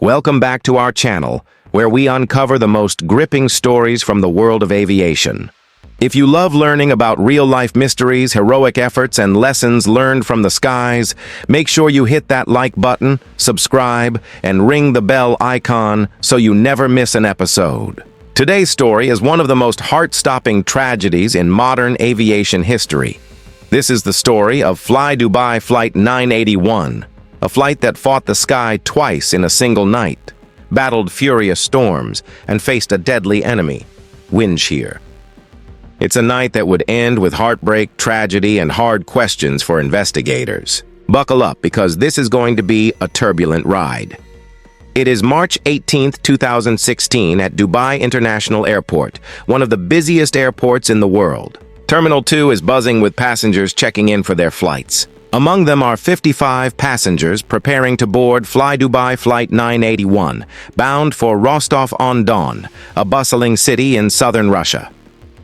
Welcome back to our channel, where we uncover the most gripping stories from the world of aviation. If you love learning about real-life mysteries, heroic efforts, and lessons learned from the skies, make sure you hit that like button, subscribe, and ring the bell icon so you never miss an episode. Today's story is one of the most heart-stopping tragedies in modern aviation history. This is the story of FlyDubai Flight 981, a flight that fought the sky twice in a single night, battled furious storms, and faced a deadly enemy, windshear. It's a night that would end with heartbreak, tragedy, and hard questions for investigators. Buckle up, because this is going to be a turbulent ride. It is March 18, 2016 at Dubai International Airport, one of the busiest airports in the world. Terminal 2 is buzzing with passengers checking in for their flights. Among them are 55 passengers preparing to board FlyDubai Flight 981, bound for Rostov-on-Don, a bustling city in southern Russia.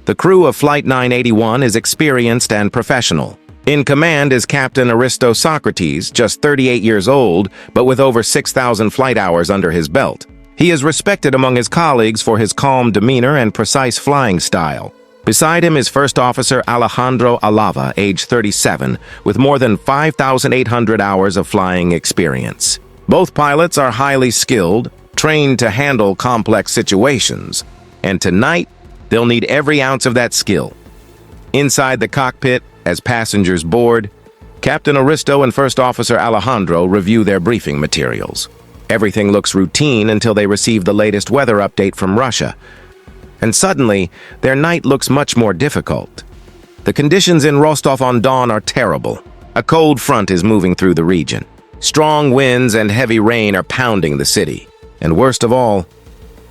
The crew of Flight 981 is experienced and professional. In command is Captain Aristo Socrates, just 38 years old, but with over 6,000 flight hours under his belt. He is respected among his colleagues for his calm demeanor and precise flying style. Beside him is First Officer Alejandro Alava, age 37, with more than 5,800 hours of flying experience. Both pilots are highly skilled, trained to handle complex situations, and tonight, they'll need every ounce of that skill. Inside the cockpit, as passengers board, Captain Aristo and First Officer Alejandro review their briefing materials. Everything looks routine until they receive the latest weather update from Russia. And suddenly, their night looks much more difficult. The conditions in Rostov-on-Don are terrible. A cold front is moving through the region. Strong winds and heavy rain are pounding the city. And worst of all,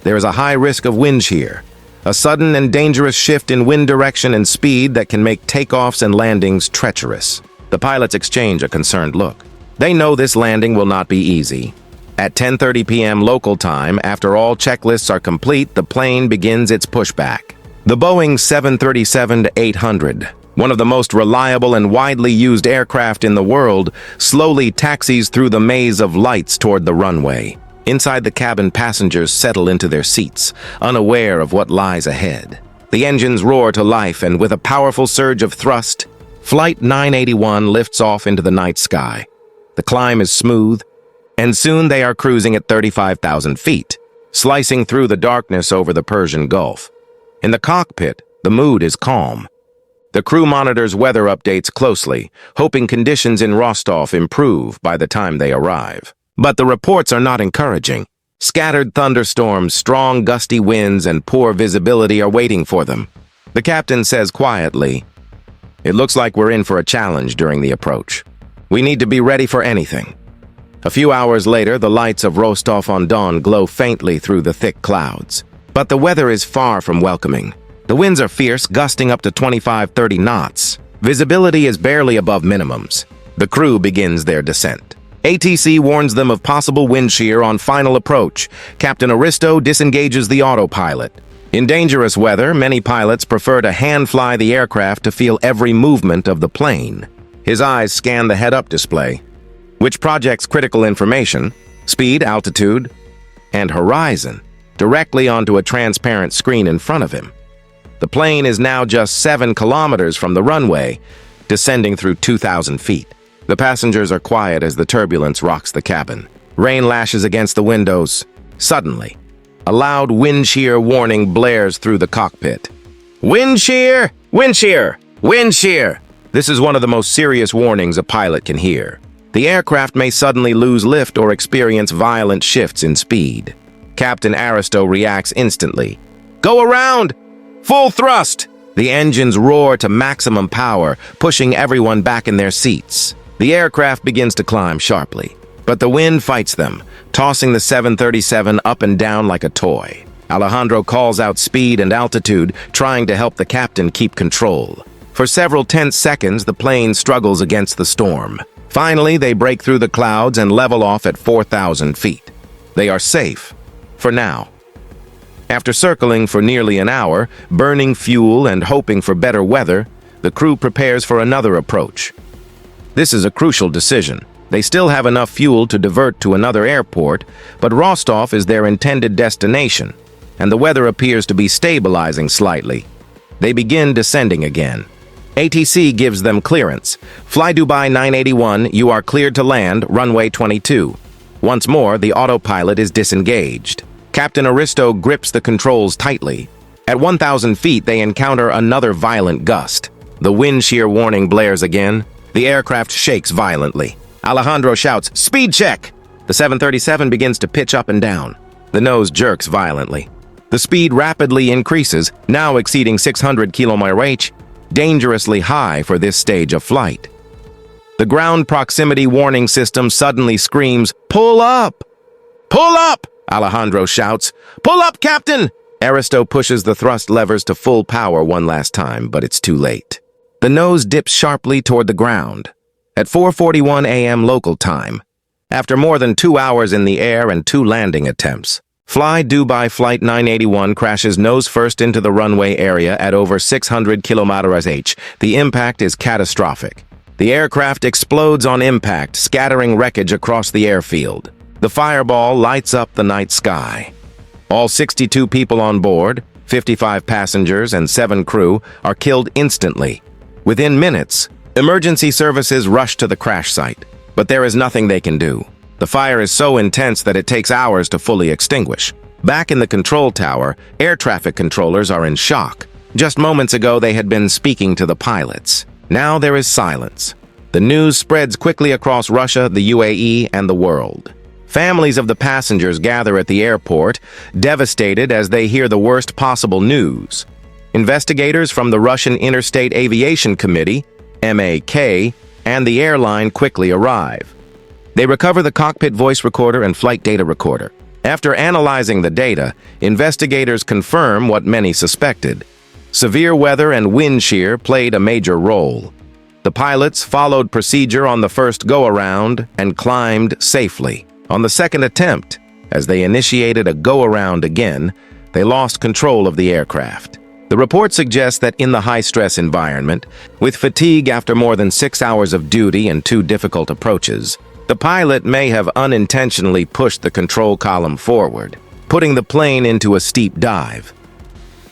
there is a high risk of windshear, a sudden and dangerous shift in wind direction and speed that can make takeoffs and landings treacherous. The pilots exchange a concerned look. They know this landing will not be easy. At 10:30 p.m. local time, after all checklists are complete, the plane begins its pushback. The Boeing 737-800, one of the most reliable and widely used aircraft in the world, slowly taxis through the maze of lights toward the runway. Inside the cabin, passengers settle into their seats, unaware of what lies ahead. The engines roar to life, and with a powerful surge of thrust, Flight 981 lifts off into the night sky. The climb is smooth, and soon they are cruising at 35,000 feet, slicing through the darkness over the Persian Gulf. In the cockpit, the mood is calm. The crew monitors weather updates closely, hoping conditions in Rostov improve by the time they arrive. But the reports are not encouraging. Scattered thunderstorms, strong gusty winds, and poor visibility are waiting for them. The captain says quietly, "It looks like we're in for a challenge during the approach. We need to be ready for anything." A few hours later, the lights of Rostov-on-Don glow faintly through the thick clouds. But the weather is far from welcoming. The winds are fierce, gusting up to 25-30 knots. Visibility is barely above minimums. The crew begins their descent. ATC warns them of possible wind shear on final approach. Captain Aristo disengages the autopilot. In dangerous weather, many pilots prefer to hand-fly the aircraft to feel every movement of the plane. His eyes scan the head-up display, which projects critical information, speed, altitude, and horizon, directly onto a transparent screen in front of him. The plane is now just 7 kilometers from the runway, descending through 2,000 feet. The passengers are quiet as the turbulence rocks the cabin. Rain lashes against the windows. Suddenly, a loud wind shear warning blares through the cockpit. Wind shear! Wind shear! Wind shear! This is one of the most serious warnings a pilot can hear. The aircraft may suddenly lose lift or experience violent shifts in speed. Captain Aristo reacts instantly. "Go around! Full thrust!" The engines roar to maximum power, pushing everyone back in their seats. The aircraft begins to climb sharply, but the wind fights them, tossing the 737 up and down like a toy. Alejandro calls out speed and altitude, trying to help the captain keep control. For several tense seconds, the plane struggles against the storm. Finally, they break through the clouds and level off at 4,000 feet. They are safe, for now. After circling for nearly an hour, burning fuel and hoping for better weather, the crew prepares for another approach. This is a crucial decision. They still have enough fuel to divert to another airport, but Rostov is their intended destination, and the weather appears to be stabilizing slightly. They begin descending again. ATC gives them clearance. FlyDubai 981, you are cleared to land, runway 22. Once more, the autopilot is disengaged. Captain Aristo grips the controls tightly. At 1,000 feet, they encounter another violent gust. The wind shear warning blares again. The aircraft shakes violently. Alejandro shouts, "Speed check!" The 737 begins to pitch up and down. The nose jerks violently. The speed rapidly increases, now exceeding 600 km/h, dangerously high for this stage of flight. The ground proximity warning system suddenly screams, "Pull up! Pull up!" Alejandro shouts, "Pull up, Captain!" Aristo pushes the thrust levers to full power one last time, but it's too late. The nose dips sharply toward the ground. At 4:41 a.m. local time, after more than 2 hours in the air and 2 landing attempts, FlyDubai Flight 981 crashes nose first into the runway area at over 600 km/h. The impact is catastrophic. The aircraft explodes on impact, scattering wreckage across the airfield. The fireball lights up the night sky. All 62 people on board, 55 passengers and 7 crew, are killed instantly. Within minutes, emergency services rush to the crash site, but there is nothing they can do. The fire is so intense that it takes hours to fully extinguish. Back in the control tower, air traffic controllers are in shock. Just moments ago, they had been speaking to the pilots. Now there is silence. The news spreads quickly across Russia, the UAE, and the world. Families of the passengers gather at the airport, devastated as they hear the worst possible news. Investigators from the Russian Interstate Aviation Committee, MAK, and the airline quickly arrive. They recover the cockpit voice recorder and flight data recorder. After analyzing the data, investigators confirm what many suspected. Severe weather and wind shear played a major role. The pilots followed procedure on the first go-around and climbed safely. On the second attempt, as they initiated a go-around again, they lost control of the aircraft. The report suggests that in the high-stress environment, with fatigue after more than 6 hours of duty and 2 difficult approaches, the pilot may have unintentionally pushed the control column forward, putting the plane into a steep dive.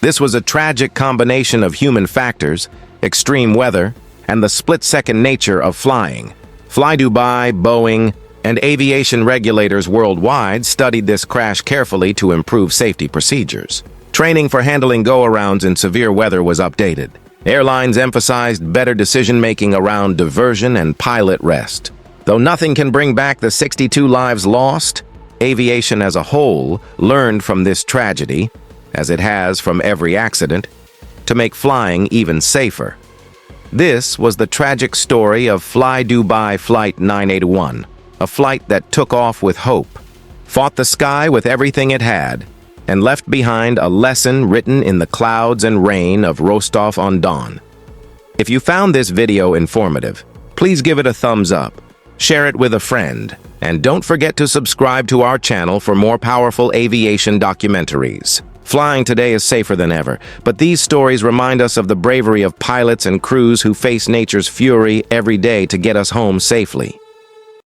This was a tragic combination of human factors, extreme weather, and the split-second nature of flying. FlyDubai, Boeing, and aviation regulators worldwide studied this crash carefully to improve safety procedures. Training for handling go-arounds in severe weather was updated. Airlines emphasized better decision-making around diversion and pilot rest. Though nothing can bring back the 62 lives lost, aviation as a whole learned from this tragedy, as it has from every accident, to make flying even safer. This was the tragic story of FlyDubai Flight 981, a flight that took off with hope, fought the sky with everything it had, and left behind a lesson written in the clouds and rain of Rostov-on-Don. If you found this video informative, please give it a thumbs up, share it with a friend, and don't forget to subscribe to our channel for more powerful aviation documentaries. Flying today is safer than ever, but these stories remind us of the bravery of pilots and crews who face nature's fury every day to get us home safely.